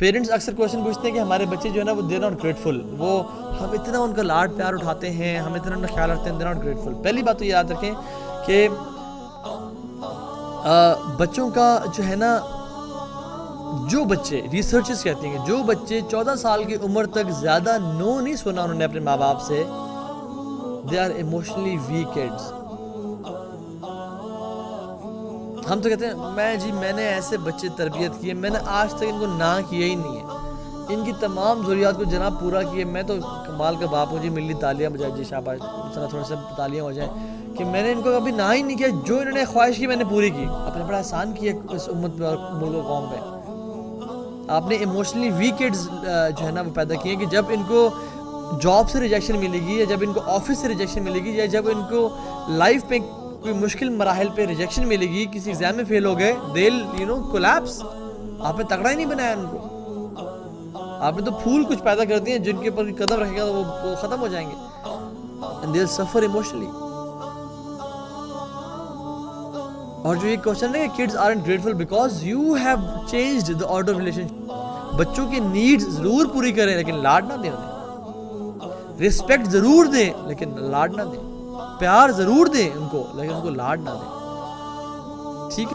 Parents अक्सर question पूछते हैं कि हमारे बच्चे जो है ना वो देर नॉट ग्रेटफुल, वो हम इतना उनका लाड प्यार उठाते हैं, हम इतना उनका ख्याल रखते हैं, देर नॉट ग्रेटफुल। पहली बात तो याद रखें कि बच्चों का जो है ना, जो बच्चे, रिसर्चर्स कहते हैं कि जो बच्चे 14 साल की उम्र तक ज़्यादा नो नहीं सुना उन्होंने अपने माँ बाप से, they are emotionally weak kids. हम तो कहते हैं मैंने ऐसे बच्चे तरबियत किए, मैंने आज तक इनको ना किया ही नहीं है, इनकी तमाम ज़रूरियात को जनाब पूरा किए, मैं तो कमाल का बाप हूँ जी, मिली तालियां बजाए जी, शाबाश, थोड़ा सा तालियां हो जाए कि मैंने इनको कभी ना ही नहीं किया, जो इन्होंने ख्वाहिश की मैंने पूरी की। आपने बड़ा एहसान किया इस उम्मत पे और मुल्क कौम पे। आपने इमोशनली वीक किड्स जो है ना वो पैदा किए कि जब इनको जॉब से रिजेक्शन मिलेगी, या जब इनको ऑफिस से रिजेक्शन मिलेगी, या जब इनको लाइफ में कोई मुश्किल मराहल पे रिजेक्शन मिलेगी, किसी एग्जाम में फेल हो गए, देल कोलैप्स। आपने तगड़ा ही नहीं बनाया उनको, आपने तो फूल कुछ पैदा कर दिए जिनके ऊपर कदम रखेगा तो वो खत्म हो जाएंगे, and they will suffer emotionally. और जो ये क्वेश्चन है, kids aren't grateful because you have changed the order of relationship. बच्चों की नीड्स जरूर पूरी करें लेकिन लाड ना दें उन्हें, रिस्पेक्ट जरूर दें लेकिन लाड ना दें, प्यार जरूर दें उनको लेकिन उनको लाड ना दें, ठीक है।